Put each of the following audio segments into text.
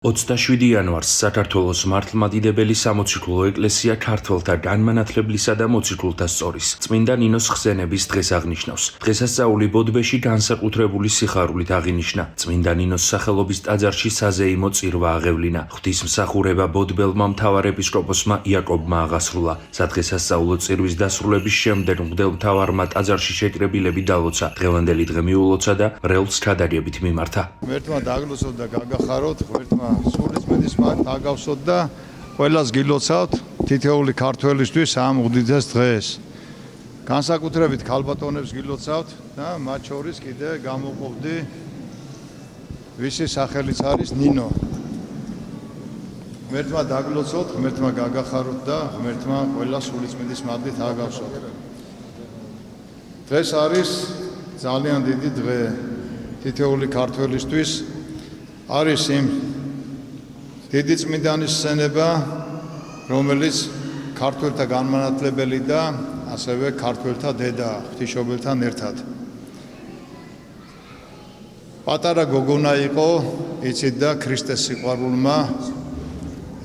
27 იანვარს საქართველოს მართლმადიდებელი სამოციქულო ეკლესია ქართველთა განმანათლებლისა და მოციქულთა სწორის წმინდა ნინოს ხსენების დღეს აღნიშნავს. დღესასწაული ბოდბეში განსაკუთრებული სიხარულით აღინიშნა. წმინდა ნინოს სახელობის ტაძარში საზეიმო წირვა აღევლინა. ღვთისმსახურება ბოდბელმა მთავარეპისკოპოსმა იაკობმა აღასრულა. სადღესასწაულო წირვის დასრულების შემდეგ მღვდელმთავარმა ტაძარში შეკრებილები დალოცა. დღევანდელი დღე მიულოცა და მრევლს ქადაგებით მიმართა. ღმერთმა დაგლოცოთ და გაგახაროთ, ღმერთმა სულის მედის დაგავსოთ და ყველას გილოცავთ თითეული ქართველისთვის ამ უდიდეს დღეს. განსაკუთრებით ქალბატონებს გილოცავთ და მათ შორის კიდე გამოყოფდი ვისი სახელიც არის ნინო. ღმერთმა დაგლოცოთ, ღმერთმა გაგახაროთ და ღმერთმა ყველას სულის მედის მადლით დაგავსოთ. დღეს არის ძალიან დიდი დღე თითეული ქართველისთვის. არის იმ დიდი წმინდანის სცენება, რომელიც ქართველთა განმანათლებელი და ასევე ქართველთა დედა, ღვთისმშობელთან ერთად. პატარა გოგონა იყო, იცით და ქრისტეს სიყვარულმა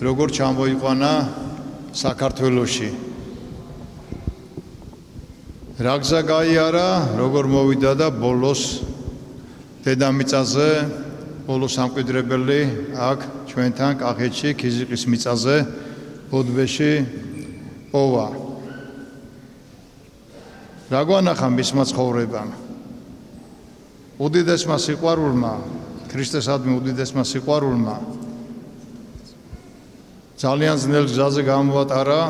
როგორ ჩამოიყვანა საქართველოში. რა გზა გაიარა, როგორ მოვიდა და ბოლოს დედამიწაზე, ბოლოს სამკვიდრებელი აქ ჩვენთან კახეთში ქიზიყის მიწაზე ბოდბეში პოვა. რა გვანახა მისმა ცხოვრებამ? უდიდესმა სიყვარულმა, ქრისტესადმი უდიდესმა სიყვარულმა ძალიან ძნელ გზაზე გამოატარა,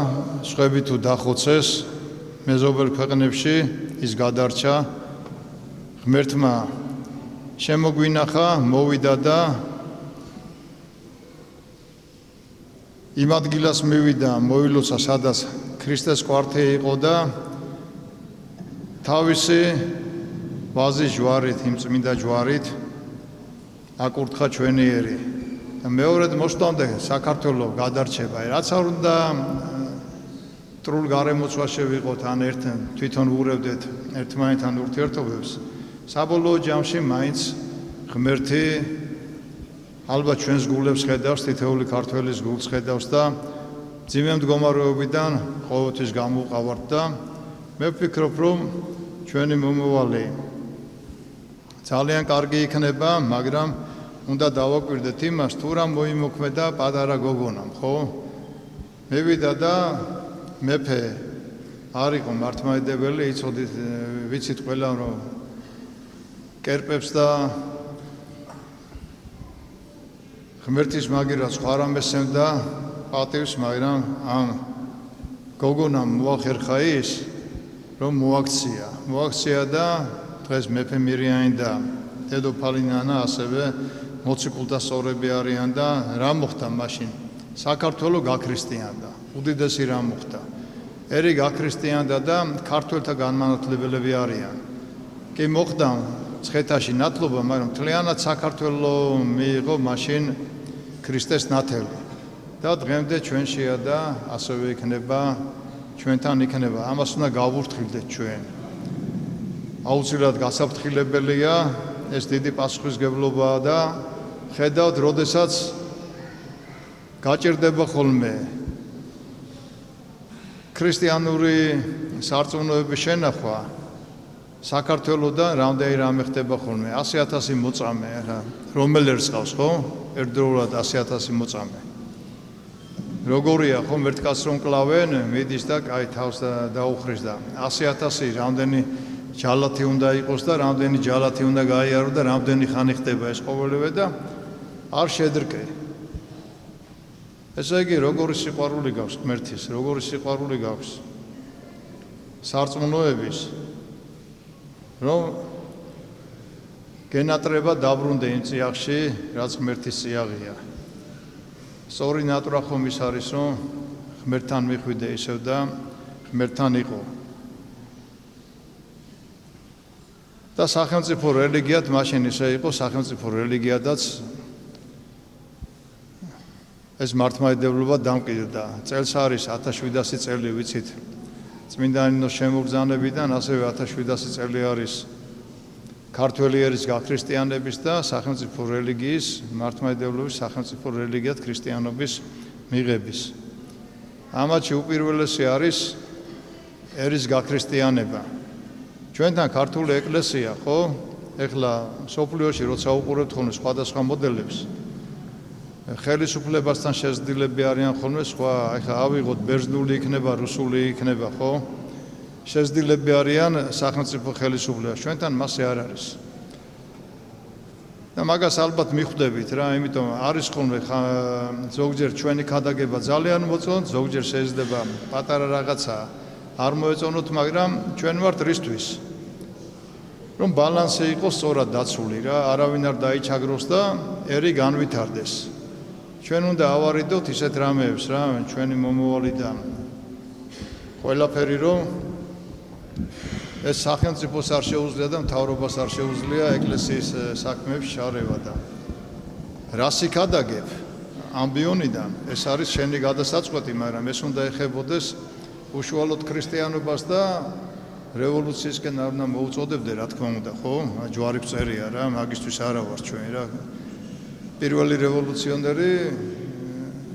სხვები თუ დახოცეს, მეზობელ ქვეყნებში ის გადარჩა. ღმერთმა შემოგვინახა, მოვიდა და იმ ადგილას მივიდა, მოილოცა, სადაც ქრისტეს კვართი იყო და თავისი ვაზის ჯვარით, იმ წმინდა ჯვარით აკურთხა ჩვენიერი. და მეორედ მოსტონდე საქართველოს გადარჩება. რაც არ უნდა ტრულ გარემოცვაში ვიყოთ, ან თვითონ ვურევდეთ ერთმანეთთან ურთიერთობებს. საბოლოო ჯამში მაინც ღმერთი ალბათ ჩვენს გულებს ხედავს, თითეული ქართველის გულს ხედავს და ძიმე მდგომარეობიდან ყოველთვის გამოვყავართ და მე ვფიქრობ, რომ ჩვენი მომავალი ძალიან კარგი იქნება, მაგრამ უნდა დავაკვირდეთ იმას, თუ რა მოიმოქმედა პატარა გოგონამ, ხო? მევიდა და მეფე არ იყო მართლმადიდებელი, იცოდით, ვიცით ყველა რომ კერპებს და ღმერთის მაგირად სხვა რამეს ემდა პატივს, მაგრამ ამ გოგონამ მოახერხა ის, რომ მოაქცია და დღეს მეფე მირიანდა, დედოფალი ნანა ასევე მოციქულთა სწორები არიან და რა მოხდა მაშინ? საქართველო გაქრისტიანდა, უდიდესი რა მოხდა. ერი გაქრისტიანდა და ქართველთა განმანათლებელები არიან. კი მოხდა ცხეთაში ნათლობა, მაგრამ მთლიანად საქართველოს მიიღო მაშინ ქრისტეს ნათელი და დღემდე ჩვენშია და ასევე იქნება ჩვენთან იქნება. ამას უნდა გავურთხილდეთ ჩვენ. აუცილებლად გასაფრთხილებელია ეს დიდი პასუხისმგებლობაა და ხედავთ, როდესაც გაჭირდება ხოლმე ქრისტიანული სარწმუნოების შენახვა საქართველოსთან რამდენი რამე ხდება ხოლმე 100,000 მოწამე, რომელი ერწყავს, ხო? ერთდროულად 100,000 მოწამე. როგორია, ხო, ერთ კაცს რომ კლავენ, მიდის და კაი თავს დაუხრის და 100,000 რამდენი ჯალათი უნდა იყოს და რამდენი ჯალათი უნდა გაიარო და რამდენი ხანი ხდება ეს ყოველივე და არ შედრკე. ესე იგი, როგორი სიყვარული გაქვს ღმერთის, როგორი სიყვარული გაქვს სარწმუნოების, რომ გენატრება დაბრუნდე იმ წიაღში, რაც ღმერთის წიაღია. სწორი ნატრა ხომ ის არის, რომ ღმერთთან მიხვიდე ისევ და ღმერთთან იყო. და სახელმწიფო რელიგიად მაშინ ისე იყო, სახელმწიფო რელიგიადაც ეს მართლმადიდებლობა დამკვიდრდა. წელს არის 1700 წელი, ვიცით, წმინდა ნინოს შემოგზავნებიდან, ასევე 1700 წელი არის ქართველი ერის გაქრისტიანების და სახელმწიფო რელიგიის მართლმადიდებლობის სახელმწიფო რელიგიად ქრისტიანობის მიღების. ამათში უპირველესი არის ერის გაქრისტიანება. ჩვენთან ქართული ეკლესია, ხო? ეხლა სოფლიოში როცა უყურებთ ხოლმე სხვადასხვა მოდელებს, ხელისუფლებასთან შეზრდილები არიან ხოლმე სხვა, ეხლა ავიღოთ ბერძნული იქნება, რუსული იქნება, ხო? შეზრდილები არიან სახელმწიფო ხელისუფლებას, ჩვენთან მასე არ არის. და მაგას ალბათ მიხვდებით რა, იმიტომ არის ხოლმე ზოგჯერ ჩვენი ქადაგება ძალიან მოწონთ, ზოგჯერ შეიძლება პატარა რაღაცა არ მოეწონოთ, მაგრამ ჩვენ ვართ რისთვის? რომ ბალანსი იყოს სწორად დაცული რა, არავინ არ დაიჩაგროს და ერი განვითარდეს. ჩვენ უნდა ავარიდოთ ისეთ რამეებს რა, ჩვენი მომავალიდან ყველაფერი რომ ეს სახელმწიფოს არ შეუძლია და მთავრობას არ შეუძლია ეკლესიის საქმეებში ჩარევა და რას იქადაგებ ამბიონიდან ეს არის შენი გადასაწყვეტი, მაგრამ ეს უნდა ეხებოდეს უშუალოდ ქრისტიანობას და რევოლუციისკენ არ უნდა მოუწოდებდე, რა თქმა უნდა, ხო? ჯვარი წერია რა, მაგისთვის არა ვარ ჩვენ რა. პირველი რევოლუციონერი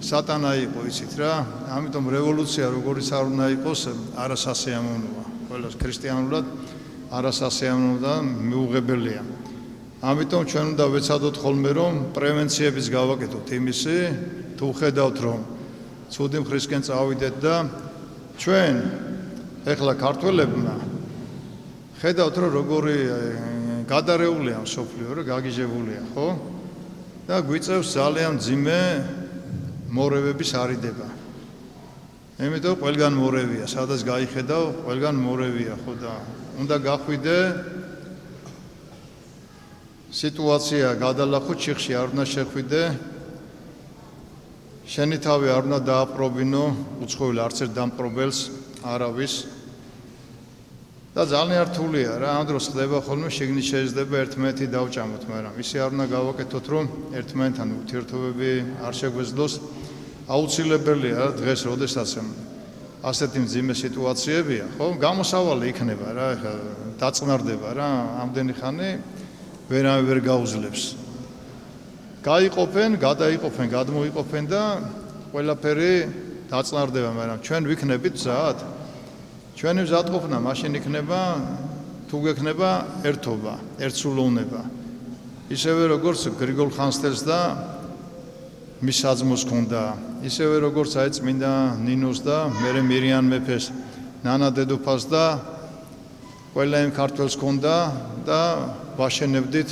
სატანა იყო, იცით რა. ამიტომ რევოლუცია როგორიც არ უნდა იყოს, არასასიამოვნოა. ყველას ქრისტიანულად არასასიამოვნო და მიუღებელია. ამიტომ ჩვენ უნდა ვეცადოთ ხოლმე რომ პრევენციების გავაკეთოთ იმისი, თუ ხედავთ რომ ცუდი მხრისკენ წავიდეთ და ჩვენ ეხლა ქართველებმა ხედავთ რომ როგორი გადარეულია მსოფლიო, რა გაგიჟებულია, ხო? და გვიწევს ძალიან მძიმე მორევების არიდება. იმიტომ ყველგან მორევია, სადაც გაიხედავ, ყველგან მორევია, ხო და უნდა გახვიდე სიტუაცია გადალახო ჩიხში არ უნდა შეხვიდე. შენი თავი არ უნდა დააპრობინო, უცხოელ არც ერთ დამპრობელს არავის. და ძალიან რთულია რა, ამ დროს ხდება ხოლმე შიგნით შეიძლება ერთმანეთი დავჭამოთ, მაგრამ ისე არ უნდა გავაკეთოთ, რომ ერთმანეთთან ურთიერთობები არ შეგვეძლოს. აუცილებელია დღეს, როდესაც ასეთი მძიმე სიტუაციებია, ხო? გამოსავალი იქნება რა, ეხლა დაწყნარდება რა, ამდენი ხანი ვერავინ ვერ გაუძლებს. გაიყოფენ, გადაიყოფენ, გადმოიყოფენ და ყველაფერი დაწყნარდება, მაგრამ ჩვენ ვიქნებით მზად. ჩვენი მზადყოფნა მაშინ იქნება, თუ გექნება ერთობა, ერთსულოვნება. ისევე როგორც გრიგოლ ხანძთელს და მის საძმოს ჰქონდა, ისევე როგორც აი წმინდა ნინოს და მერე მირიან მეფეს, ნანა დედოფალს და ყველა იმ ქართველს ჰქონდა და ვაშენებდით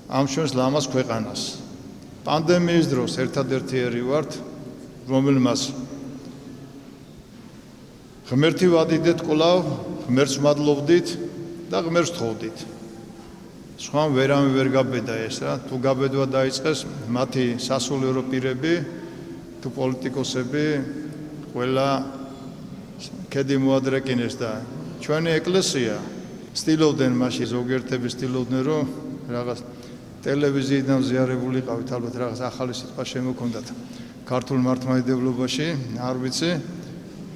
ამ ჩვენს ლამაზ ქვეყანას. პანდემიის დროს ერთადერთი ერი ვართ, რომელმაც ღმერთი ვადიდეთ კვლავ, ღმერთს მადლობდით და ღმერთს თხოვდით. სხვა ვერავინ ვერ გაბედა ეს რა, თუ გაბედვა დაიწყეს მათი სასულიერო პირები, თუ პოლიტიკოსები, ყველა ქედი მოადრეკინეს და ჩვენი ეკლესია ცდილობდნენ მაშინ ზოგიერთები ცდილობდნენ რომ რაღაც ტელევიზიიდან ზიარებულიყავით, ალბათ რაღაც ახალი სიტყვა შემოქონდათ ქართულ მართლმადიდებლობაში, არ ვიცი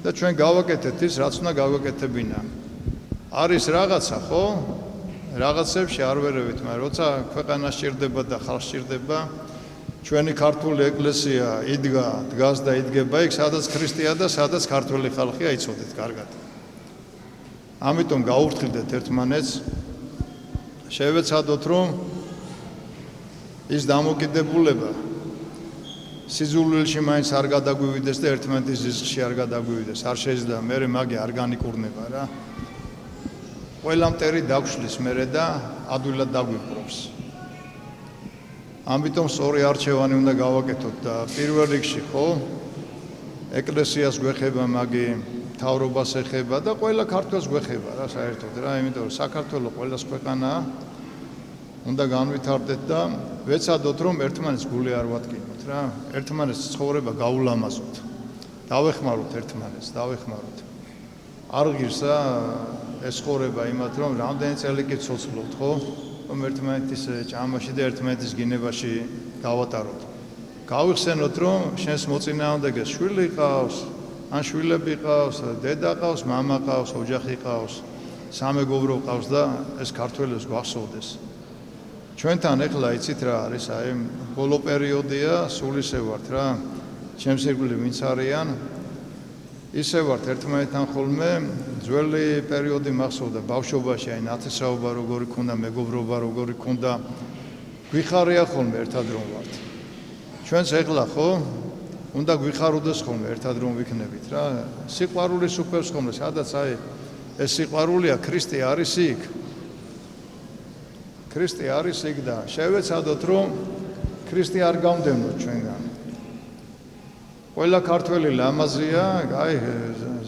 და ჩვენ გავაკეთეთ ის, რაც უნდა გავაკეთებინა. არის რაღაცა, ხო? რაღაცებში არ ვერევით, მაგრამ როცა ქვეყანა სჭირდება და ხალხი სჭირდება, ჩვენი ქართული ეკლესია იდგა, დგას და იდგება იქ, სადაც ქრისტია და სადაც ქართველი ხალხია, იცოდეთ კარგად. ამიტომ გაურთქილდეთ ერთმანეთს, შევეცადოთ რომ ის დამოკიდებულება სიძულვილში მაინც არ გადაგვივიდეს და ერთმანეთის ზიზღში არ გადაგვივიდეს. არ შეიძლება მერე მაგი არ განიკურნება რა. ყველა მტერი დაგვშლის მერე და ადვილად დაგვიპყრობს. ამიტომ სწორი არჩევანი უნდა გავაკეთოთ და პირველ რიგში ხო ეკლესიას გვეხება მაგი, მთავრობას ეხება და ყველა ქართველს გვეხება რა საერთოდ რა, იმიტომ რომ საქართველოს ყველას ქვეყანაა. უნდა განვითარდეთ და ვეცადოთ რომ ერთმანეთს გული არ ვატკინოთ რა, ერთმანეთს ცხოვრება გაულამაზოთ. დავეხმაროთ ერთმანეთს, დავეხმაროთ. არ ღირსა ეს ცხოვრება იმათ რომ რამდენი წელი კი ცოცხლობთ, ხო? რომ ერთმანეთის ჭამაში და ერთმანეთის გინებაში გავატაროთ. გავიხსენოთ რომ შენს მოწინააღმდეგეს შვილი ყავს, ან შვილები ყავს, დედა ყავს, მამა ყავს, ოჯახი ყავს. სამეგობრო ყავს და ეს ქართველებს გვახსოვდეს. ჩვენთან ეხლა იცით რა არის, აი ბოლო პერიოდია, სულ ისე ვართ რა. ჩემს ირგვლივ ვინც არიან, ისე ვართ ერთმანეთთან ხოლმე, ძველი პერიოდი მახსოვდა ბავშვობაში, აი ნათესაობა როგორი ქონდა, მეგობრობა როგორი ქონდა. გვიხარია ხოლმე ერთად რომ ვართ. ჩვენც ეხლა ხო უნდა გვიხაროდეს ხოლმე ერთად რომ ვიქნებით რა. სიყვარულის უფევს ხოლმე, სადაც აი ეს სიყვარულია ქრისტე არის იქ. ქრისტე არის იქ და შევეცადოთ რომ ქრისტე არ გამდევნოთ ჩვენგან. ყველა ქართველი ლამაზია, აი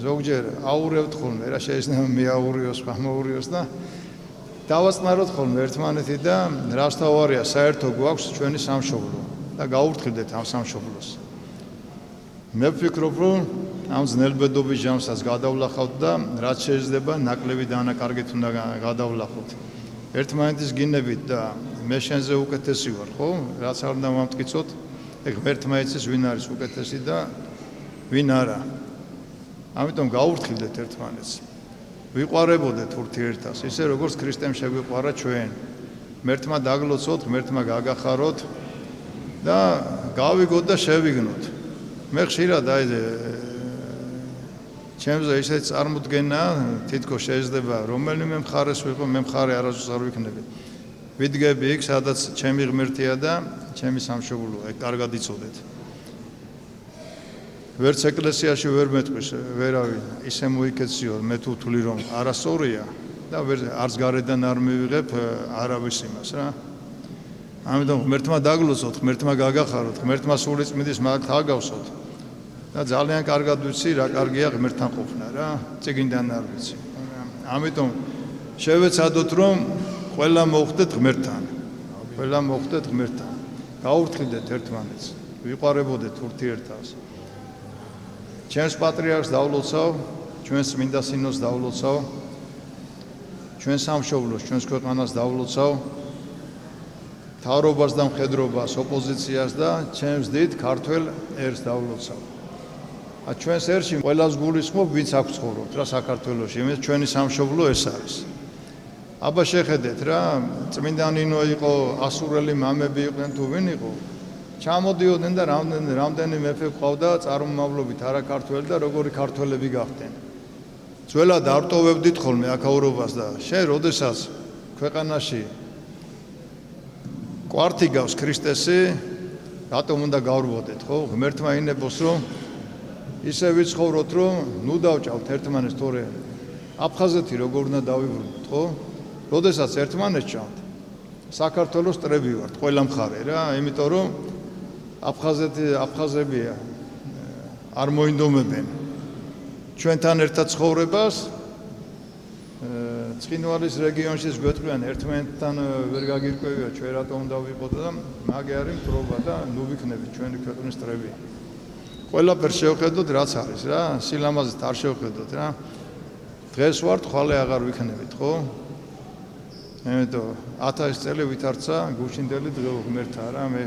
ზოგჯერ აურევთ ხოლმე რა შეიძლება მეაურიოს, გამოურიოს და დავაწყნაროთ ხოლმე ერთმანეთი და რასთავარია საერთო გვაქვს ჩვენი სამშობლო და გაურთქილდეთ ამ სამშობლოს. მე ვფიქრობ რომ ამ ძნელბედობის ჯამსაც გადავლახავთ და რაც შეიძლება ნაკლები დანაკარგით უნდა გადავლახოთ. ერთმანეთის გინებით და მე შენზე უკეთესი ვარ, ხო? რაც არ უნდა მომტკიცოთ, ეგ ერთმანეთის ვინ არის უკეთესი და ვინ არა. ამიტომ გაურთქილდეთ ერთმანეთს. ვიყვარებოდეთ ურთიერთას, ისე როგორც ქრისტემ შეგვიყვარა ჩვენ. ღმერთმა დაგლოცოთ, ღმერთმა გაგახაროთ და გავიგოთ და შევიგნოთ. მე ხშირად აი ჩემზე ისეთ წარმოდგენა თითქოს შეიძლება რომელიმე მხარეს ვიყო, მე მხარე არასდროს არ ვიქნები. ვიდგები იქ, სადაც ჩემი ღმერთია და ჩემი სამშობლოა, ეგ კარგად იცოდეთ. ვერც ეკლესიაში ვერ მეტყვის ვერავინ, ისე მოიქეციო, მე თუ ვთვლი რომ არასწორია და არც გარედან არ მივიღებ არავის იმას რა. ამიტომ ღმერთმა დაგლოცოთ, ღმერთმა გაგახაროთ, ღმერთმა სულიწმიდის მაგ თაგავსოთ. და ძალიან კარგად ვიცი რა კარგია ღმერთთან ყოფნა რა, წიგნიდან არ ვიცი. ამიტომ შევეცადოთ რომ ყველა მოხვდეთ ღმერთთან. ყველა მოხვდეთ ღმერთთან. გაურთქილდეთ ერთმანეთს, ვიყვარებოდეთ ურთიერთას. ჩვენს პატრიარქს დავლოცავ, ჩვენს წმინდა სინოდს დავლოცავ, ჩვენ სამშობლოს, ჩვენს ქვეყანას დავლოცავ, მთავრობას და მხედრობას, ოპოზიციას და ჩემს დიდ ქართველ ერს დავლოცავ. ჩვენს ერში ყველას გულისხმობ, ვინც აქ ცხოვრობთ რა საქართველოში, იმის ჩვენი სამშობლო ეს არის. აბა შეხედეთ რა, წმინდა ნინო იყო, ასურელი მამები იყვნენ თუ ვინ იყო, ჩამოდიოდნენ და რამდენი მეფე ყავდა წარმომავლობით არა ქართველი და როგორი ქართველები გახდნენ. ძველად არტოვებდით ხოლმე აქაურობას და შენ როდესაც ქვეყანაში კვართი გავს ქრისტესი, რატომ უნდა გავრბოდეთ, ხო? ღმერთმა ინებოს რომ ისე ვიცხოვროთ რომ ნუ დავჭავთ ერთმანეთს, თორე აფხაზეთი როგორ უნდა დავიბრუნოთ, ხო? როდესაც ერთმანეთს ჭამთ, საქართველოს წრები ვართ, ყველა მხარე რა, იმიტომ რომ აფხაზები არ მოინდომებენ ჩვენთან ერთად ცხოვრებას. ცხინვალის რეგიონშიც გვეტყვიან ერთმანეთთან ვერ გაგირკვევია ჩვენ რატომ უნდა ვიყოთ და მაგე არის მტრობა და ნუ ვიქნებით ჩვენი ქვეყნის წრები. ყველაფერს შევხედოთ რაც არის რა, სილამაზით არ შევხედოთ რა. დღეს ვართ, ხვალე აღარ ვიქნებით, ხო? ამიტომ 1000 წელი ვითარცა გუშინდელი დღეო ღმერთა რა, მე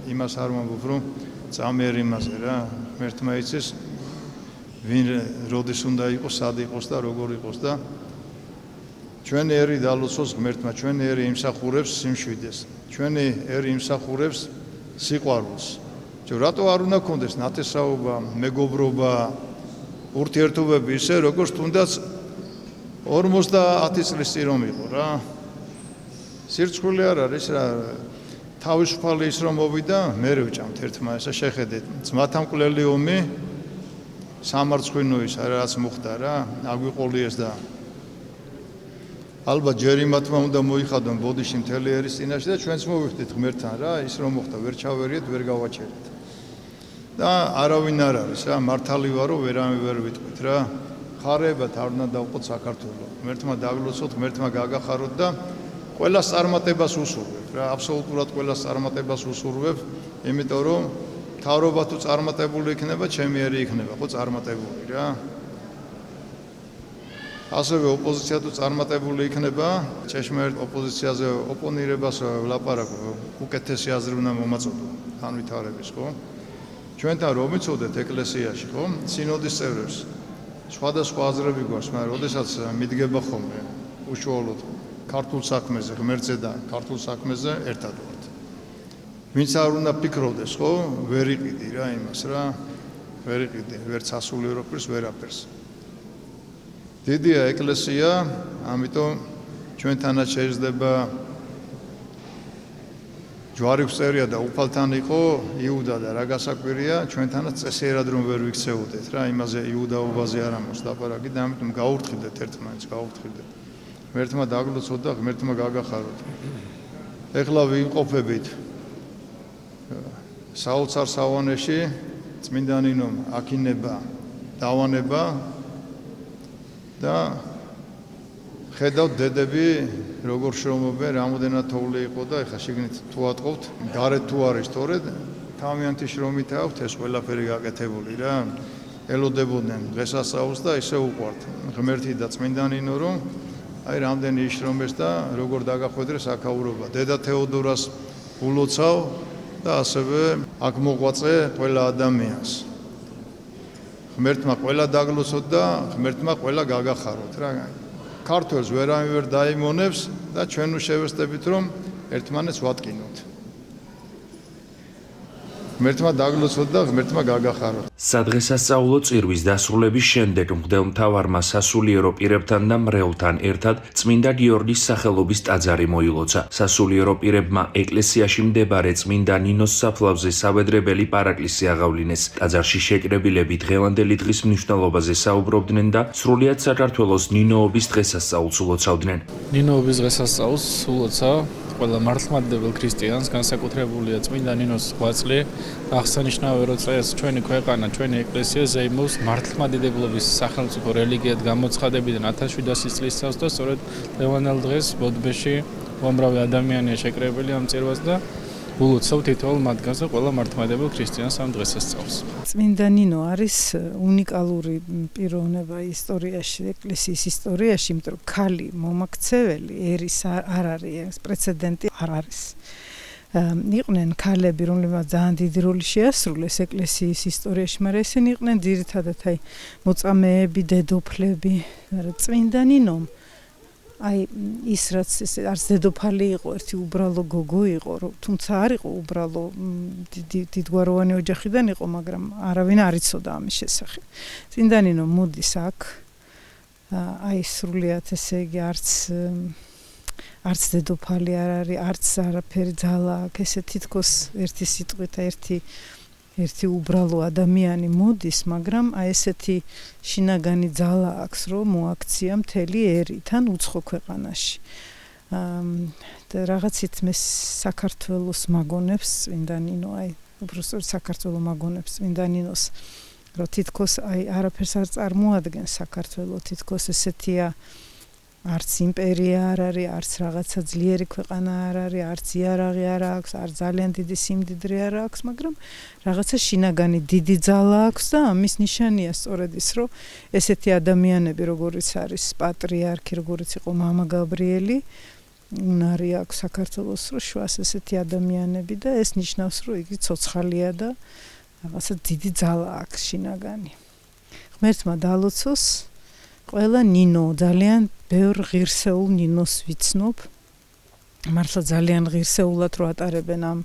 იმას არ ვამბობ რომ წამერ იმაზე რა, ღმერთმა იცის ვინ როდის უნდა იყოს, სად იყოს და როგორ იყოს და ჩვენი ერი დალოცოს ღმერთმა, ჩვენი ერი იმსახურებს სიმშვიდეს, ჩვენი ერი იმსახურებს სიყვარულს. რატო არ უნდა გქონდეს ნათესაობა, მეგობრობა, ურთიერთობები ისე როგორც თუნდაც 50 წლის წინ რომ იყო რა. სირცხვილი არ არის რა, თავისუფალი ის რომ მოვიდა, მე ვჭამთ ერთმანეთს, შეხედეთ, ძმათა მკვლელი ომი სამარცხვინოის რაც მოხდა რა, აგვიყოლიეს და ალბათ ჯერ იმათმა უნდა მოიხადონ ბოდიში მთელი ერის წინაშე და ჩვენც მოვიხდით ღმერთთან რა, ის რომ მოხდა, ვერ ჩავერიეთ, ვერ გავაჩერეთ. და არავინ არ არის რა, მართალი ვარო, ვერავინ ვერ ვიტყვით რა. ხარებად არ უნდა დავყოთ საქართველოს. ღმერთმა დაგლოცოთ, ღმერთმა გაგახაროთ და ყველას წარმატებას უსურვებ რა, აბსოლუტურად ყველას წარმატებას უსურვებ, იმიტომ რომ მთავრობა თუ წარმატებული იქნება, ჩემი ერი იქნება, ხო წარმატებული რა. ასევე ოპოზიცია თუ წარმატებული იქნება, ჭეშმარიტ ოპოზიციაზე ოპონირებას ვლაპარაკობ, უკეთესი აზრი უნდა მომაწოდო განვითარების, ხო? ჩვენთან რომ მიცოდეთ ეკლესიაში, ხო? სინოდის წევრებს სხვადასხვა აზრები გვაქვს, მაგრამ როდესაც მიდგება ხოლმე უშუალოდ ქართულ საქმეზე, ღმერთზე და ქართულ საქმეზე ერთად ვართ. ვინც არ უნდა ფიქრობდეს, ხო? ვერ იყიდი რა იმას რა. ვერ იყიდი, ვერც სასულიერო პირს, ვერაფერს. დიდია ეკლესია, ამიტომ ჩვენთანაც შეიძლება ჯვარი ვწერია და უფალთან იყო იუდა და რა გასაკვირია, ჩვენთანაც წესიერად რომ ვერ ვიქცეოდეთ რა, იმაზე იუდაობაზე არ ამოს ლაპარაკი და ამიტომ გაურთხილდეთ ერთმანეთს, გაურთხილდეთ. ღმერთმა დაგლოცოთ და ღმერთმა გაგახაროთ. ეხლა ვიმყოფებით საოცარ სავანეში, წმინდა ნინომ აქინება, დავანება და ხედავთ დედები როგორ შრომობენ, რამოდენად თოვლი იყო და ეხლა შიგნით თუ ატყობთ, გარეთ თუ არის თორედ თავიანთი შრომით აქვთ ეს ყველაფერი გაკეთებული რა. ელოდებოდნენ დღესასწაულს და ისე უყვართ ღმერთი და წმინდა ნინო რომ აი რამდენი იშრომეს და როგორ დაგახვედრეს აქაურობა. დედა თეოდორას ულოცავ და ასევე აქ მოღვაწე ყველა ადამიანს. ღმერთმა ყველა დაგლოცოთ და ღმერთმა ყველა გაგახაროთ რა. ქართველს ვერავინ ვერ დაიმონებს და ჩვენ შევესწრებით რომ ერთმანეთს ვატკინოთ. ღმერთმა დაგლოცოთ და ღმერთმა გაგახაროთ. სადღესასწაულო წირვის დასრულების შემდეგ მღვდელმთავარმა სასულიერო პირებთან და მრევლთან ერთად წმინდა გიორგის სახელობის ტაძარი მოილოცა. სასულიერო პირებმა ეკლესიაში მდებარე წმინდა ნინოს საფლავზე სავედრებელი პარაკლისი აღავლინეს. ტაძარში შეკრებილები დღევანდელი დღის მნიშვნელობაზე საუბრობდნენ და სრულიად საქართველოს ნინოობის დღესასწაულს ულოცავდნენ. ნინოობის დღესასწაულს ულოცავ ყველა მართლმადიდებელ ქრისტიანს, განსაკუთრებულია წმინდა ნინოს ღვაწლი. აღსანიშნავია, რომ წეს ჩვენი ქვეყანა, ჩვენი ეკლესია ზეიმობს მართლმადიდებლობის სახელმწიფო რელიგიად გამოცხადებიდან 1700 წლის წელს და სწორედ დღევანდელ დღეს ბოდბეში უამრავი ადამიანია შეკრებილი ამ წირვას და ულოცავ თითოეულ მათგანზე ყველა მართლმადიდებელ ქრისტიანს ამ დღესასწაულს. წმინდა ნინო არის უნიკალური პიროვნება ისტორიაში, ეკლესიის ისტორიაში, იმიტომ რომ ქალი მომაქცეველი ერის არ არის, პრეცედენტი არ არის. იყვნენ ქალები, რომლებმაც ძალიან დიდი როლი შეასრულეს ეკლესიის ისტორიაში, მაგრამ ესენი იყვნენ ძირითადად აი მოწამეები, დედოფლები, წმინდა ნინომ აი ის რაც არც დედოფალი იყო, ერთი უბრალო გოგო იყო, თუმცა არ იყო უბრალო დიდგვაროვანი ოჯახიდან იყო, მაგრამ არავინ არ იცოდა ამის შესახებ. წმინდა ნინო მოდის აქ, აი სრულიად ესე იგი არც დედოფალი არ არის, არც არაფერი ძალა აქვს, ესე თითქოს ერთი სიტყვით ერთი უბრალო ადამიანი მოდის, მაგრამ აი ესეთი შინაგანი ძალა აქვს, რომ მოაქცია მთელი ერი თან უცხო ქვეყანაში. და რაღაცით მე საქართველოს მაგონებს წმინდა ნინო, აი უბრალოდ საქართველოს მაგონებს წმინდა ნინოს, რომ თითქოს აი არაფერს არ წარმოადგენს საქართველოს, თითქოს ესეთია არც იმპერია არ არის, არც რაღაცა ძლიერი ქვეყანა არ არის, არც იარაღი არ აქვს, არც ძალიან დიდი სიმდიდრე არ აქვს, მაგრამ რაღაცა შინაგანი დიდი ძალა აქვს და ამის ნიშანია სწორედ ის, რომ ესეთი ადამიანები, როგორიც არის პატრიარქი, როგორიც იყო მამა გაბრიელი, უნარი აქვს საქართველოს, რომ შუას ესეთი ადამიანები და ეს ნიშნავს, რომ იგი ცოცხალია და რაღაცა დიდი ძალა აქვს შინაგანი. ღმერთმა დალოცოს ყველა ნინო, ძალიან ბევრ ღირსეულ ნინოს ვიცნობ. მართლა ძალიან ღირსეულად რო ატარებენ ამ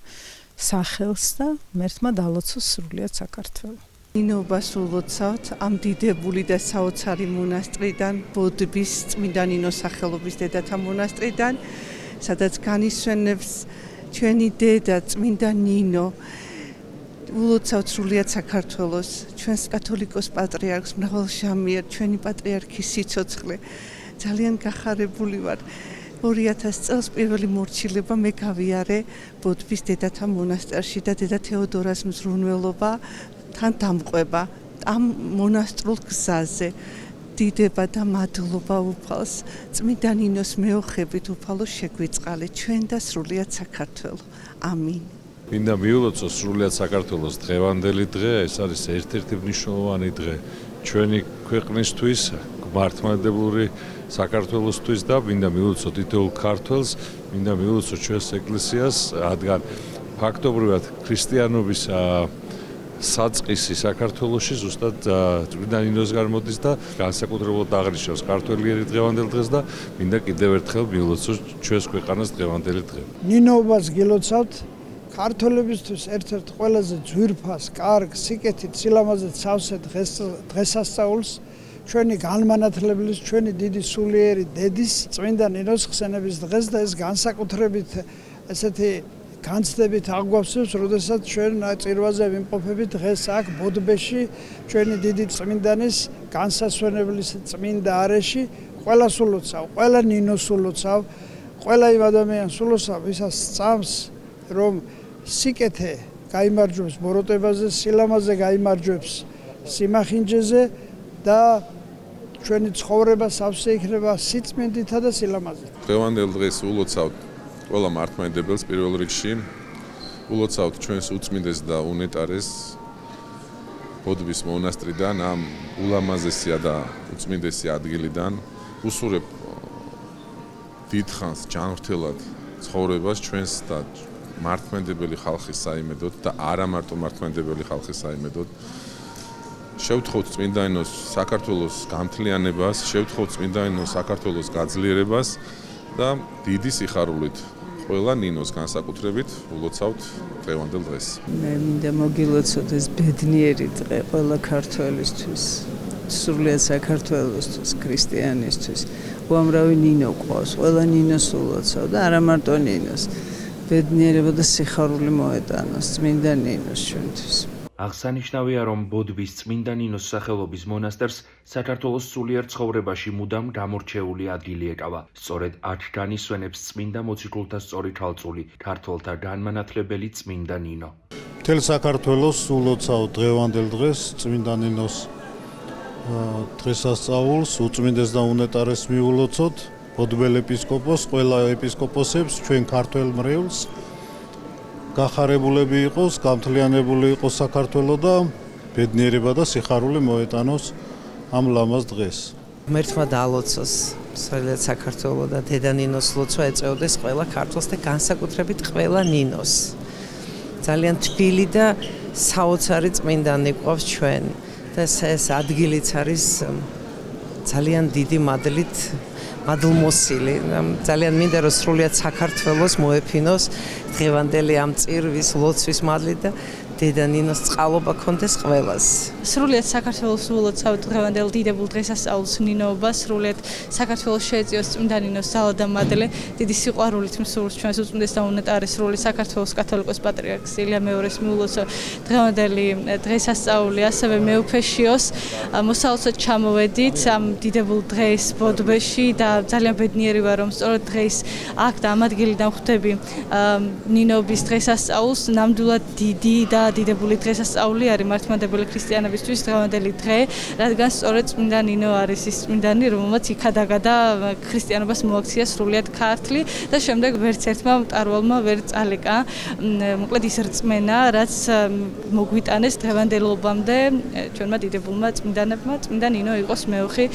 სახელს და ღმერთმა დალოცოს სრულიად საქართველო. ნინობას ულოცავთ ამ დიდებული და საოცარი მონასტრიდან, ბოდბის წმინდა ნინოს სახელობის დედათა მონასტრიდან, სადაც განისვენებს ჩვენი დედა წმინდა ნინო. ულოცავთ სრულიად საქართველოს, ჩვენს კათოლიკოს პატრიარქს მრავალშამიერ, ჩვენი პატრიარქის სიცოცხლე. ძალიან გახარებული ვარ. 2000 წელს პირველი მორჩილება მე გავიარე ბოდბის დედათა მონასტერში და დედა თეოდორას მზრუნველობა თან დამყვება ამ მონასტრულ გზაზე. დიდება და მადლობა უფალს, წმინდა ნინოს მეოხებით უფალო შეგვიწყალე ჩვენ და სრულიად საქართველო. ამინ. მინდა მიულოცოს სრულიად საქართველოს დღევანდელი დღე, ეს არის ერთ-ერთი მნიშვნელოვანი დღე ჩვენი ქვეყნისთვის, მართლმადიდებლური საქართველოსთვის და მინდა მიულოცო თითოეულ ქართველს, მინდა მიულოცო ჩვენს ეკლესიას, რადგან ფაქტობრივად ქრისტიანობის საწყისი საქართველოში ზუსტად წმინდა ნინოს გამოდის და განსაკუთრებულად აღნიშნავს ქართველი დღევანდელ დღეს და მინდა კიდევ ერთხელ მიულოცოთ ჩვენს ქვეყანას დღევანდელი დღე. ნინოობას გილოცავთ ქართველებისთვის ერთ-ერთ ყველაზე ძვირფას, კარგ, სიკეთით, სილამაზეთ სავსე დღესასწაულს ჩვენი განმანათლებლის, ჩვენი დიდი სულიერი დედის წმინდა ნინოს ხსენების დღეს და ეს განსაკუთრებით ესეთი განცდებით აგვავსებს, როდესაც ჩვენ წირვაზე ვიმყოფებით დღეს აქ ბოდბეში ჩვენი დიდი წმინდანის განსასვენებლის წმინდა არეში ყველას ულოცავ, ყველა ნინოს ულოცავ, ყველა იმ ადამიანს ულოცავ, ვისაც სწამს, რომ სიკეთე გაიმარჯვებს ბოროტებაზე, სილამაზე გაიმარჯვებს სიმახინჯეზე და ჩვენი ცხოვრება სავსე იქნება სიწმინდითა და სილამაზით. დღევანდელ დღეს ულოცავთ ყველა მართლმადიდებელს პირველ რიგში, ულოცავთ ჩვენს უწმინდეს და უნეტარეს ბოდბის მონასტრიდან, ამ ულამაზესია და უწმინდესი ადგილიდან, უსურებ დიდხანს ჯანმრთელად ცხოვრებას ჩვენს და მართლმადიდებელი ხალხის საიმედოდ და არა მარტო მართლმადიდებელი ხალხის საიმედოდ. შევთხოვთ წმინდა ნინოს საქართველოს გამთლიანებას, შევთხოვთ წმინდა ნინოს საქართველოს გაძლიერებას და დიდი სიხარულით ყველა ნინოს განსაკუთრებით ულოცავთ დღევანდელ დღეს. მე მინდა მოგილოცოთ ეს ბედნიერი დღე ყველა ქართველისთვის, სრულიად საქართველოსთვის, ქრისტიანისთვის. უამრავი ნინო ყავს, ყველა ნინოს ულოცავ და არა მარტო ნინოს. ბედნიერება და სიხარული მოეტანოს წმინდა ნინოს ჩვენთვის. აღსანიშნავია, რომ ბოდბის წმინდა ნინოს სახელობის მონასტერს საქართველოს სულიერ ცხოვრებაში მუდამ გამორჩეული ადგილი ეკავა. სწორედ აქ განისვენებს წმინდა მოციქულთა სწორი ქალწული, ქართველთა განმანათლებელი წმინდა ნინო. მთელ საქართველოს ულოცავ დღევანდელ დღეს წმინდა ნინოს დღესასწაულს, უწმინდეს და უნეტარეს მიულოცოთ, ბოდბელ ეპისკოპოსს, ყველა ეპისკოპოსებს, ჩვენ ქართველ მრევლს გახარებულები იყოს, გამთლიანებული იყოს საქართველო და ბედნიერება და სიხარული მოეტანოს ამ ლამაზ დღეს. ღმერთმა დაალოცოს სრულიად საქართველო და დედა ნინოს ლოცვა ეწეოდეს ყველა ქართველს და განსაკუთრებით ყველა ნინოს. ძალიან თბილი და საოცარი წმინდანი გვყავს ჩვენ და ეს ადგილიც არის ძალიან დიდი მადლით მადლმოსილი. ძალიან მინდა რომ სრულიად საქართველოს მოეფინოს დღევანდელი ამ წირვის ლოცვის მადლით და დედა ნინოს წყალობა კონდეს ყველას. სრულიად საქართველოს ულოცავ დღევანდელ დიდებულ დღესასწაულს ნინოობას, სრულიად საქართველოს შეეწიოს წმინდა ნინოს ძალა და მადლი, დიდი სიყვარულით მსურს ჩვენს უწმინდეს და უნეტარეს სრული საქართველოს კათოლიკოს პატრიარქს ილია მეორეს მიულოცო დღევანდელი დღესასწაული, ასევე მეუფეშიოს მოსალოცოდ ჩამოვედით ამ დიდებულ დღეს ბოდბეში და ძალიან ბედნიერი ვარ რომ სწორედ დღეს აქ და ამ ადგილიდან ხვდები ნინოების დღესასწაულს, ნამდვილად დიდი და დიდებული დღესასწაული არის მართლმადიდებელი ქრისტიანებისთვის დღევანდელი დღე, რადგან სწორედ წმინდა ნინო არის ის წმინდანი, რომელმაც იქადაგა ქრისტიანობას მოაქცია სრულიად ქართლი და შემდეგ ვერც ერთმა მტარვალმა ვერ წალეკა. მოკლედ ის რწმენა, რაც მოგვიტანეს დღევანდელობამდე ჩვენმა დიდებულმა წმინდანებმა, წმინდა ნინო იყოს მეუხი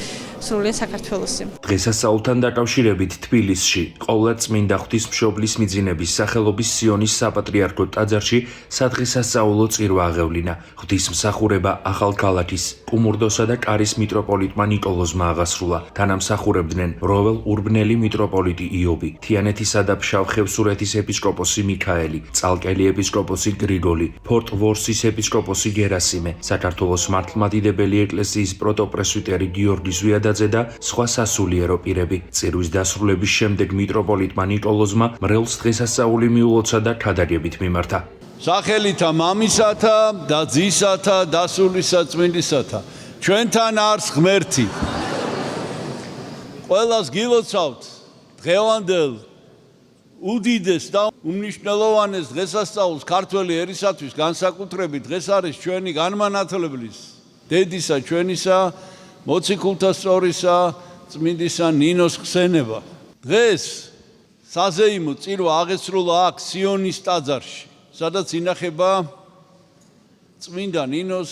სრულიად საქართველოსი. დღესასწაულთან დაკავშირებით თბილისში, ყოვლად წმინდა ღვთისმშობლის მიძინების სახელობის სიონის საპატრიარქო ტაძარში სადღესასწაულო წირვა აღევლინა. ღვთისმსახურება ახალქალაქის, კუმურდოსა და კარის მიტროპოლიტმა ნიკოლოზმა აღასრულა. თანამსახურებდნენ როველ ურბნელი მიტროპოლიტი იობი, თიანეთისა და ფშავ-ხევსურეთის ეპისკოპოსი მიქაელი, წალკელი ეპისკოპოსი გრიგოლი, ფორტ-ვორსის ეპისკოპოსი გერასიმე, საქართველოს მართლმადიდებელი ეკლესიის პროტოპრესვიტერი გიორგი ზვიადაძე და სხვა სასულიერო პირები. წირვის დასრულების შემდეგ მიტროპოლიტმა ნიკოლოზმა მრევლს დღესასწაული მიულოცა და ქადაგებით მიმართა. სახელითა მამისათა და ძისათა და სულისა წმინდისათა, ჩვენთან არის ღმერთი. ყველას გილოცავთ დღევანდელ უდიდეს და უმნიშვნელოვანეს დღესასწაულს ქართველი ერისათვის განსაკუთრებით დღეს არის ჩვენი განმანათლებლის, დედისა ჩვენისა, მოციქულთა სწორისა, წმინდისა ნინოს ხსენება. დღეს საზეიმო წირვა აღესრულა აქ სიონის ტაძარში, სადაც ინახება წმინდა ნინოს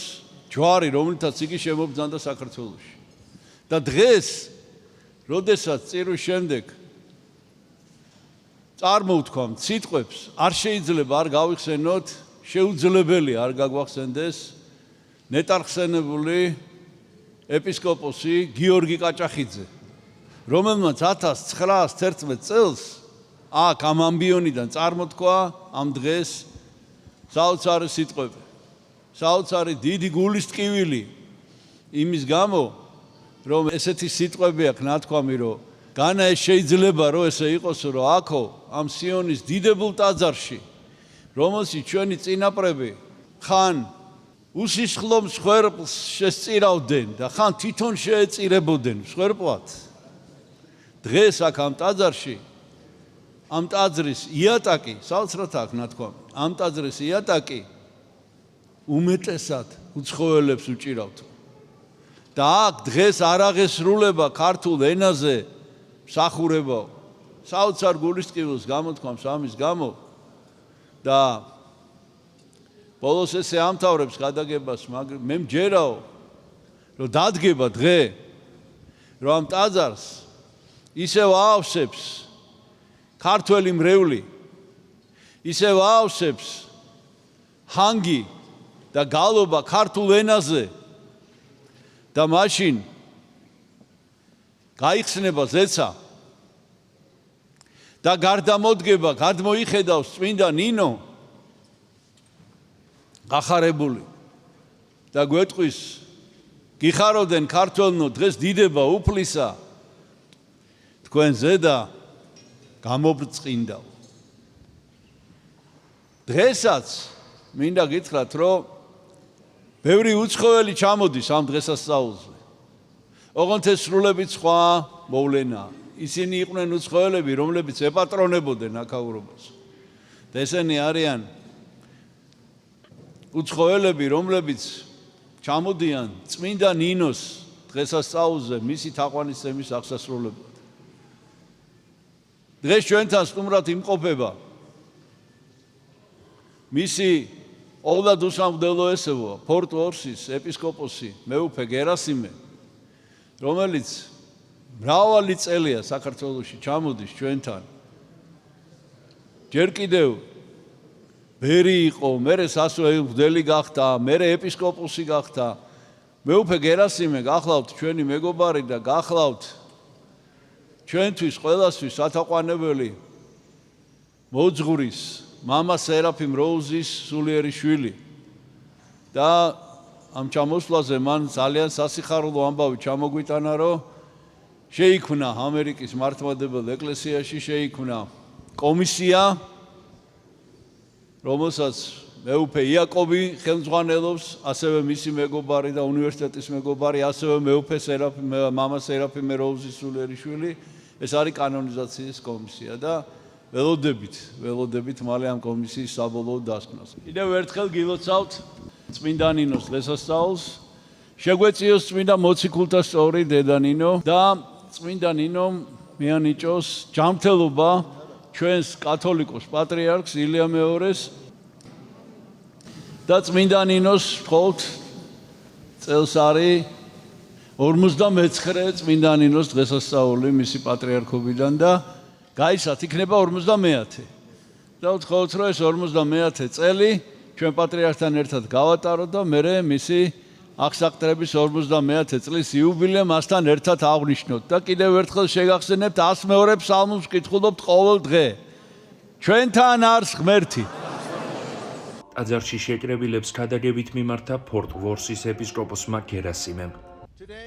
ჯვარი, რომელთაც იგი შემობრძანდა საქართველოში. და დღეს, როდესაც წირვის შემდეგ წარმოვთქვამთ სიტყვებს, არ შეიძლება არ გავიხსენოთ შეუძლებელი არ გაგვახსენდეს ნეტარხსენებული ეპისკოპოსი გიორგი კაჭახიძე, რომელმაც 1911 წელს აქ ამ ამბიონიდან წარმოთქვა ამ დღეს საოცარი სიტყვები, საოცარი დიდი გულის ტკივილი იმის გამო, რომ ესეთი სიტყვები აქვს ნათქვამი, რომ განა ეს შეიძლება რომ ესე იყოს, რომ აქო ამ სიონის დიდებულ ტაძარში, რომელშიც ჩვენი წინაპრები ხან უსისხლო მსხვერპლს შესწირავდნენ და ხან თვითონ შეეწირებოდნენ მსხვერპლად, დღეს აქ ამ ტაძარში ამ ტაძრის იატაკი, საოცრად აქ ნათქვამი, ამ ტაძრის იატაკი უმეტესად უცხოელებს უჭირავთ. და აქ დღეს არ აღესრულება ქართულ ენაზე მსახურება, საოცარ გულისწყვილს გამოთქვამს ამის გამო და ბოლოს ესე ამთავრებს გადაგებას, მაგრამ მე მჯერაო, რომ დადგება დღე, რომ ამ ტაძარს ისევ აავსებს ქართველი მრევლი, ისევ აავსებს ჰანგი და გალობა ქართულ ენაზე და მაშინ გაიხსნება ზეცა და გარდამოდგება, გადმოიხედავს წმინდა ნინო გახარებული და გვეტყვის გიხარობდნენ ქართველნო დღეს დიდება უფლისა თქვენზე და გამობრწყინდაო. დღესაც მინდა გითხრათ, რომ ბევრი უცხოელი ჩამოდის ამ დღესასწაულზე. ოღონდ ეს სრულებით სხვა მოვლენა. ისინი იყვნენ უცხოელები, რომლებიც ეპატრონებოდნენ აქაურობას. და ესენი არიან უცხოელები, რომლებიც ჩამოდიან წმინდა ნინოს დღესასწაულზე მისი თაყვანისცემის აღსასრულებლად. დღეს ჩვენთან სტუმრად იმყოფება მისი ყოვლად უსამგდელო ესევა, პორტ-ორსის ეპისკოპოსი მეუფე გერასიმე, რომელიც მრავალი წელია საქართველოში ჩამოდის ჩვენთან. ჯერ კიდევ ბერი იყო, მერე სასწავლებელი გახდა, მერე ეპისკოპოსი გახდა. მეუფე გერასიმე გახლავთ ჩვენი მეგობარი და გახლავთ ჩვენთვის ყველასთვის სათაყვანებელი მოძღვრის მამა სერაფიმ როუზის სულიერი შვილი და ამ ჩამოსვლაზე მან ძალიან სასიხარულო ამბავი ჩამოგვიტანა, რომ შეიქმნა ამერიკის მართლმადებელ ეკლესიაში შეიქმნა კომისია, რომელსაც მეუფე იაკობი ხელმძღვანელობს, ასევე მისი მეგობარი და უნივერსიტეტის მეგობარი, ასევე მეუფე მამა სერაფიმე როუზის სულიერი შვილი. ეს არის კანონიზაციის კომისია და ველოდებით მალე ამ კომისიის საბოლოო დასკვნას. კიდევ ერთხელ გილოცავთ წმინდა ნინოს დღესასწაულს, შეგვეციოს წმინდა მოციქულთა სწორი დედა ნინო და წმინდა ნინომ მიანიჭოს ჯანმრთელობა ჩვენს კათოლიკოს პატრიარქს ილია მეორეს და წმინდა ნინოს მხოლოდ წელს არის 59 წმინდა ნინოს დღესასწაული მისი პატრიარქობიდან და გაისათ იქნება 50-ე. და ვთხოვთ, რომ ეს 50-ე წელი ჩვენ პატრიარქთან ერთად გავატაროთ და მერე მისი აღსაყდრების 50-ე წლის იუბილე მასთან ერთად აღვნიშნოთ და კიდევ ერთხელ შეგახსენებთ 102 ფსალმოს ვკითხულობთ ყოველ დღე. ჩვენთან არის ღმერთი. ტაძარში შეკრებილებს ქადაგებით მიმართა პორტ-ვორსის ეპისკოპოსმა გერასიმემ.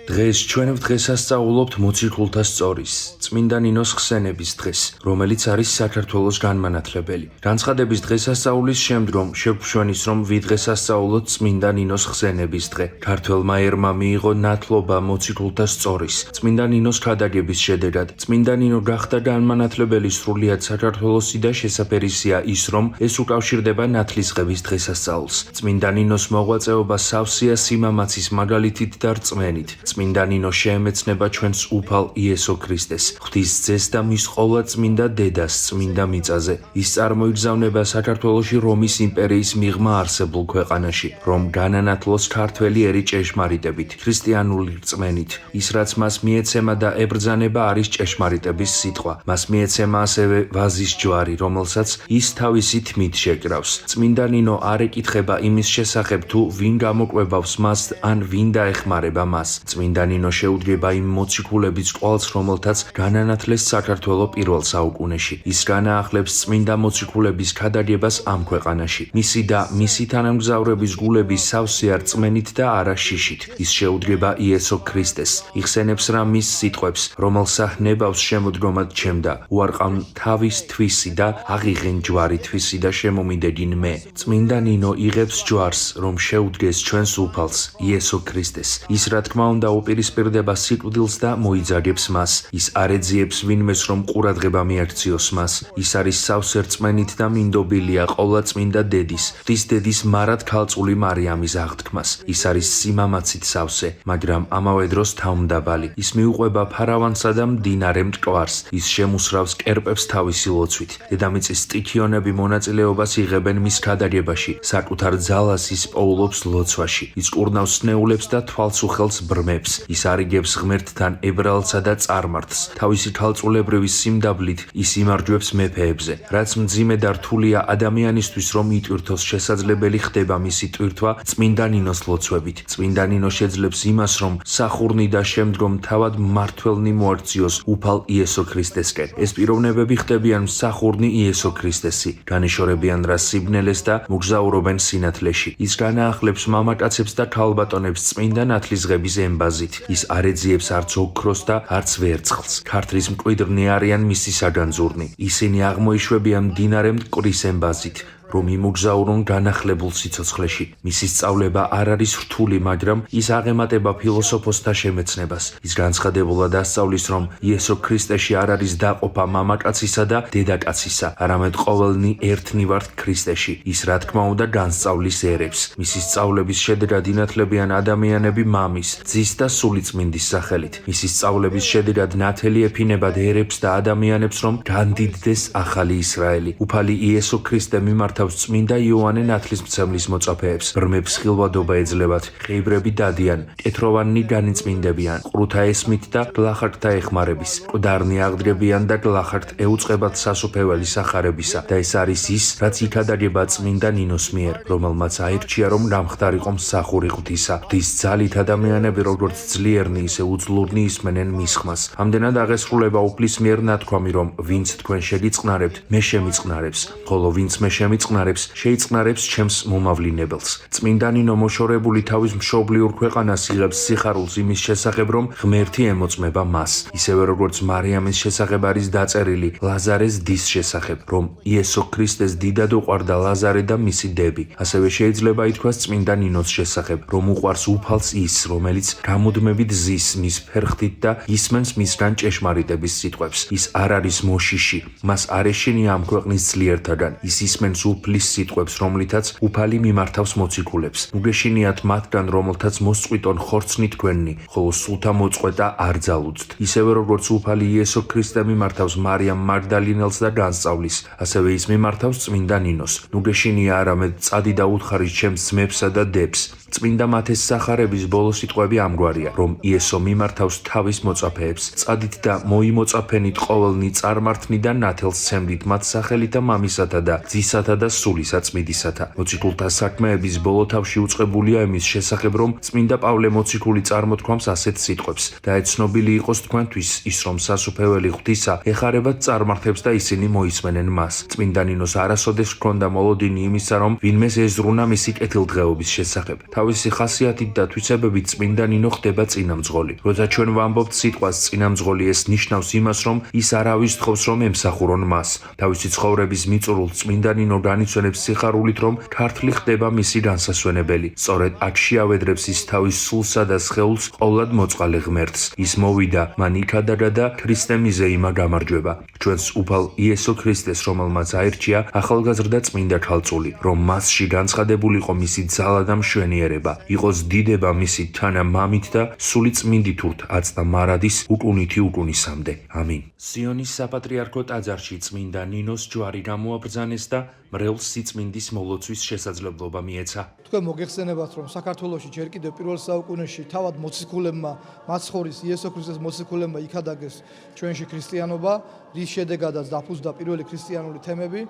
დღეს ჩვენ დღესასწაულობთ მოციქულთა სწორის, წმინდა ნინოს ხსენების დღეს, რომელიც არის საქართველოს განმანათლებელი. განცხადების დღესასწაულის შემდგომ შევგვშვენით, რომ ვიდღესასწაულოთ წმინდა ნინოს ხსენების დღე. ქართველმა ერმა მიიღო ნათლობა მოციქულთა სწორის. წმინდა ნინოს ქადაგების შედეგად, წმინდა ნინო გახდა განმანათლებელი სრულიად საქართველოსი და შესაფერისია ის, რომ ეს უკავშირდება ნათლისღების დღესასწაულს. წმინდა ნინოს მოღვაწეობა სავსეა სიმამაცის მაგალითით და რწმენით. მოგზაურობით. წმინდა ნინო შეემეცნება ჩვენს უფალ იესო ქრისტეს, ღვთის ძეს და მის ყოვლადწმინდა დედას წმინდა მიწაზე. ის წარმოიგზავნება საქართველოში რომის იმპერიის მიღმა არსებულ ქვეყანაში, რომ განანათლოს ქართველი ერი ჭეშმარიტებით, ქრისტიანული რწმენით. ის რაც მას მიეცემა და ებრძანება არის ჭეშმარიტების სიტყვა. მას მიეცემა ასევე ვაზის ჯვარი, რომელსაც ის თავისი თმით შეკრავს. წმინდა ნინო არ ეკითხება იმის შესახებ თუ ვინ გამოკვებავს მას ან ვინ დაეხმარება მას. წმინდა ნინო შეუდგება იმ მოციქულების ყვალს, რომელთაც განანათლეს საქართველოს პირველ საუკუნეში. ის განაახლებს წმინდა მოციქულების ქადაგებას ამ ქვეყანაში. მისი და მისი თანამგზავრების გულები სავსეა რწმენით და არა შიშით. ის შეუდგება იესო ქრისტეს, იხსენებს რა მის სიტყვებს, რომელსა ნებავს შემოდგომად ჩემდა, უარყავ თავის თვისი და აღიღენ ჯვარი თვისი და შემომიდეგინ მე. წმინდა ნინო იღებს ჯვარს, რომ შეუდგეს ჩვენს უფალს, იესო ქრისტეს. ის რა თქმა უნდა უპირისპირდება სიკვდილს და მოიძაგებს მას. ის არ ეძიებს ვინმეს, რომ ყურადღება მიაქციოს მას. ის არის სავსე რწმენით და მინდობილია ყოვლადწმინდა დედის, ღვთის დედის მარად ქალწული მარიამის აღთქმას. ის არის სიმამაცით სავსე, მაგრამ ამავე დროს თავმდაბალი. ის მიუყვება ფარავანსა და მდინარე მტკვარს. ის შემუსრავს კერპებს თავისი ლოცვით. დედამიწის სტიქიონები მონაწილეობას იღებენ მის ქადაგებაში, საკუთარ ძალას ის პოულობს ლოცვაში. ის კურნავს სნეულებს და თვალს უხელს ბრმებს. ის არიგებს ღმერთთან ებრაელსა და წარმართს. თავისი ქალწულებრივი სიმდაბლით ის იმარჯვებს მეფეებზე. რაც მძიმე და რთულია ადამიანისთვის, რომ იტვირთოს, შესაძლებელი ხდება მისი ტვირთვა წმინდა ნინოს ლოცვებით. წმინდა ნინო შეძლებს იმას, რომ სახურნი და შემდგომ თავად მმართველნი მოაქციოს უფალ იესო ქრისტესკენ. ეს პიროვნებები ხდებიან მსახურნი იესო ქრისტესი, განეშორებიან რა სიბნელეს და მოგზაურობენ სინათლეში. ის განაახლებს მამაკაცებს და ქალბატონებს წმინდა ნათლისღების ემბაზით. ის არ ეძიებს არც ოქროს და არც ვერცხლს. ქართლის მკვიდრნი არიან მისი საგანძურნი. ისინი აღმოიშვებიან მდინარე მტკვრის ემბაზით, რომ იმოგზაურონ განახლებულ სიცოცხლეში. მისი სწავლება არ არის რთული, მაგრამ ის აღემატება ფილოსოფოსთა შემეცნებას. ის განცხადებულად ასწავლის, რომ იესო ქრისტეში არ არის დაყოფა მამაკაცისა და დედაკაცისა, არამედ ყოველნი ერთნი ვართ ქრისტეში. ის რა თქმა უნდა განსწავლის ერებს. მისი სწავლების შედეგად ინათლებიან ადამიანები მამის, ძის და სულიწმინდის სახელით. მისი სწავლების შედეგად ნათელი ეფინებად ერებს და ადამიანებს, რომ განდიდდეს ახალი ისრაელი. უფალი იესო ქრისტე მიმართ წმინდა იოანე ნათლისმცემლის მოწაფეებს, ბრმებს ხილვადობა ეძლებათ, ხეიბრები დადიან, კეთროვანი განიწმინდებიან, ყრუთა ესმით და გლახაკთა ეხმარების, მკვდარნი აღდგებიან და გლახაკთ ეუწყებათ სასუფეველი სახარებისა. და ეს არის ის, რაც იქადაგება წმინდა ნინოს მიერ, რომელმაც აირჩია, რომ გამხდარიყო მსახური ღვთისა. ღვთის ძალით ადამიანები როგორც ძლიერნი, ისე უძლურნი ისმენენ მის ხმას. ამდენად აღესრულება უფლის მიერ ნათქვამი, რომ ვინც თქვენ შეგიწყნარებთ, მე შემიწყნარებს, ხოლო ვინც მე შეიწყნარებს ჩემს მომავლინებელს. წმინდა ნინო მოშორებული თავის მშობლიურ ქვეყანას იღებს სიხარულს იმის შესახებ, რომ ღმერთი ემოწმება მას. ისევე როგორც მარიამის შესახებ არის დაწერილი ლაზარეს დის შესახებ, რომ იესო ქრისტეს დიდად უყვარდა ლაზარე და მისი დები. ასევე შეიძლება ითქვას წმინდა ნინოს შესახებ, რომ უყვარს უფალს ის, რომელიც გამუდმებით ზის მის ფერხთით და ისმენს მისგან ჭეშმარიტების სიტყვებს. ის არ არის მოშიში, მას არ ეშინია ამ ქვეყნის ძლიერთაგან. ის ისმენს უფლის სიტყვებს, რომლითაც უფალი მიმართავს მოციქულებს. უგეშინიათ მათგან, რომელთაც მოსწყვიტონ ხორცნით თქვენნი, ხოლო სულთა მოწყვეტა არ ძალუძთ. ისევე როგორც უფალი იესო ქრისტე მიმართავს მარიამ მაგდალინელს და განსწავლის, ასევე ის მიმართავს წმინდა ნინოს. უგეშინია არამედ წადი და უთხარი ჩემს ძმებსა და დებს. წმინდა მათეს სახარების ბოლო სიტყვები ამგვარია, რომ იესო მიმართავს თავის მოწაფეებს, წადით და მოიმოწაფენით ყოველნი წარმართნი და ნათელს ცემდით მათ სახელითა მამისათა და ძისათა და სულისა წმიდისათა. მოციქულთა საქმეების ბოლო თავში უწყებულია იმის შესახებ, რომ წმინდა პავლე მოციქული წარმოთქვამს ასეთ სიტყვებს და ეცნობილი იყოს თქვენთვის ის, რომ სასუფეველი ღვთისა ეხარებათ წარმართებს და ისინი მოისმენენ მას. წმინდა ნინოს არასოდეს ჰქონდა მოლოდინი იმისა, რომ ვინმეს ეზრუნა მისი კეთილდღეობის შესახებ. თავისი ხასიათით და თვისებებით წმინდა ნინო ხდება წინამძღოლი. როცა ჩვენ ვამბობთ სიტყვას წინამძღოლი, ეს ნიშნავს იმას, რომ ის არავის თხოვს, რომ ემსახურონ მას. თავისი ცხოვრების მიწურულს წმინდა ნინო განიცვენებს სიხარულით, რომ ქართლი ხდება მისი განსასვენებელი. სწორედ აქ შეავედრებს ის თავის სულსა და სხეულს ყოვლად მოწყალე ღმერთს. ის მოვიდა, მან იქადაგა და ქრისტე მიზეიმა გამარჯვება. ჩვენს უფალ იესო ქრისტეს, რომელმაც აირჩია ახალგაზრდა წმინდა ქალწული, რომ მასში განცხადებულიყო მისი ძალა და მშვენიერი მეცნიერება. Იყოს დიდება მისი თანა მამით და სული წმინდით ურთ აწდა მარადის უკუნითი უკუნისამდე. ამინ. სიონის საპატრიარქო ტაძარში წმინდა ნინოს ჯვარი გამოაბრძანეს და მრევლს სიწმინდის მოლოცვის შესაძლებლობა მიეცა. თქვენ მოგეხსენებათ, რომ საქართველოში ჯერ კიდევ პირველ საუკუნეში თავად მოციქულებმა, მაცხოვრის იესო ქრისტეს მოციქულებმა იქადაგეს ჩვენში ქრისტიანობა, რის შედეგადაც დაფუძნდა პირველი ქრისტიანული თემები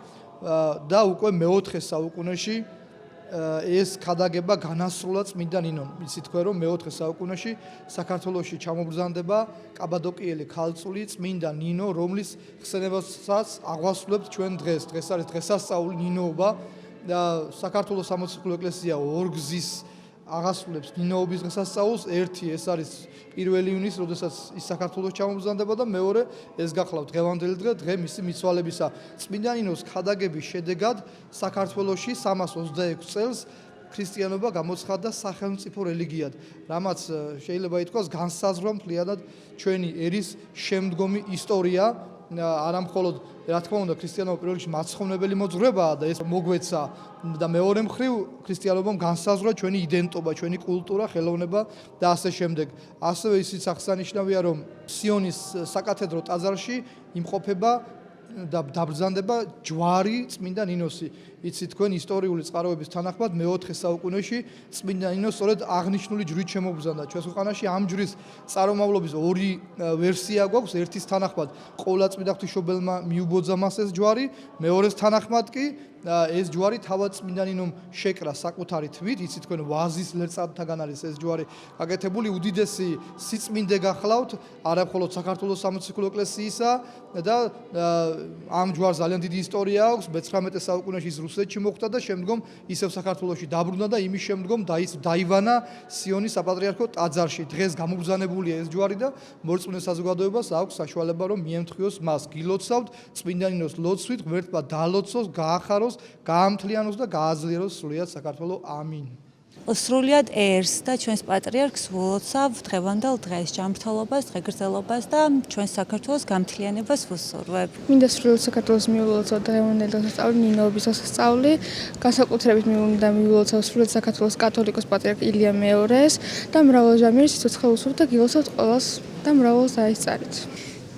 და უკვე მეოთხე საუკუნეში ეს ქადაგება განასრულა წმინდა ნინომ. იცით თქვენ, რომ მეოთხე საუკუნეში საქართველოში ჩამობრძანდება კაბადოკიელი ქალწული წმინდა ნინო, რომლის ხსენებასაც აღვასრულებთ ჩვენ დღეს. დღეს არის დღესასწაული ნინოობა და საქართველოს სამოციქულო ეკლესია ორგზის აღასრულებს ნინოობის დღესასწაულს. ერთი ეს არის 1 ივნისი, როდესაც ის საქართველოს ჩამობრძანდება და მეორე ეს გახლავთ დღევანდელი დღე, დღე მისი მიცვალებისა. წმინდა ნინოს ქადაგების შედეგად საქართველოში 326 წელს ქრისტიანობა გამოცხადდა სახელმწიფო რელიგიად, რამაც შეიძლება ითქვას განსაზღვრა მთლიანად ჩვენი ერის შემდგომი ისტორია. არა მხოლოდ რა თქმა უნდა ქრისტიანობა პირველ რიგში მაცხოვნებელი მოძღვრებაა და ეს მოგვეცა და მეორე მხრივ ქრისტიანობამ განსაზღვრა ჩვენი იდენტობა, ჩვენი კულტურა, ხელოვნება და ასე შემდეგ. ასევე ისიც აღსანიშნავია, რომ სიონის საკათედრო ტაძარში იმყოფება და დაბრძანდება ჯვარი წმინდა ნინოსი. იცით თქვენ ისტორიული წყაროების თანახმად მეოთხე საუკუნეში წმინდა ნინო სწორედ აღნიშნული ჯვრით შემობრძანდა. ჩვენს ქვეყანაში ამ ჯვრის წარმომავლობის ორი ვერსია გვაქვს. ერთის თანახმად ყოვლა წმინდა ღვთისმშობელმა მიუბოძა მას ეს ჯვარი, მეორეს თანახმად კი ეს ჯვარი თავად წმინდა ნინომ შეკრა საკუთარი თვით. იცით თქვენ ვაზის ლერწადთაგან არის ეს ჯვარი გაკეთებული. უდიდესი სიწმინდე გახლავთ არა მხოლოდ საქართველოს სამოციქულო ეკლესიისა და ამ ჯვარს ძალიან დიდი ისტორია აქვს. მე-19 საუკუნეში ის რუსეთში მოხდა და შემდგომ ისევ საქართველოში დაბრუნდა და იმის შემდგომ დაივანა სიონის საპატრიარქო ტაძარში. დღეს გამობრძანებულია ეს ჯვარი და მორწმუნე საზოგადოებას აქვს საშუალება რომ მიემთხვიოს მას. გილოცავთ წმინდა ნინოს ლოცვით, ღმერთმა დაალოცოს, გაახაროს, გაამთლიანოს და გააძლიეროს სრულიად საქართველო. ამინ. სრულიად ერს და ჩვენს პატრიარქს ვლოცავ დღევანდელ დღეს, ჯანმრთელობას, დღეგრძელობას და ჩვენს საქართველოს გამთლიანებას ვუსურვებ. მინდა სრულიად საქართველოს მიულოცავ დღევანდელ დღესასწაული ნინოობის დღესასწაული, განსაკუთრებით მინდა მიულოცავ სრულიად საქართველოს კათოლიკოს პატრიარქ ილია მეორეს და მრავალ ჟამიერ სიცოცხლე ვუსურვებ და გილოცავთ ყველას და მრავალს დაისწარით.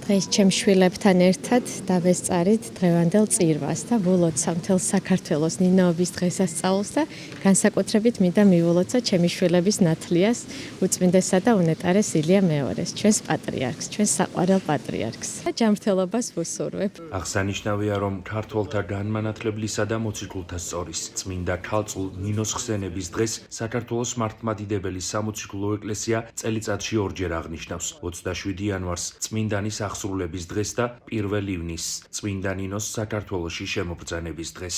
დღეს ჩემს შვილებთან ერთად დავესწარით დღევანდელ წირვას და ვილოცავ მთელ საქართველოს ნინოობის დღესასწაულს და განსაკუთრებით მინდა მივულოცო ჩემი შვილების ნათლიას, უწმინდესა და უნეტარეს ილია მეორეს, ჩვენს პატრიარქს, ჩვენს საყვარელ პატრიარქს და ჯანმრთელობას ვუსურვებ. აღსანიშნავია, რომ ქართველთა განმანათლებლისა და მოციქულთა სწორის წმინდა ქალწულ ნინოს ხსენების დღეს საქართველოს მართლმადიდებელი სამოციქულო ეკლესია წელიწადში ორჯერ აღნიშნავს 27 იანვარს წმინდანის აღსრულების დღეს და 1 ივნისს წმინდა ნინოს საქართველოში შემობრძანების დღეს.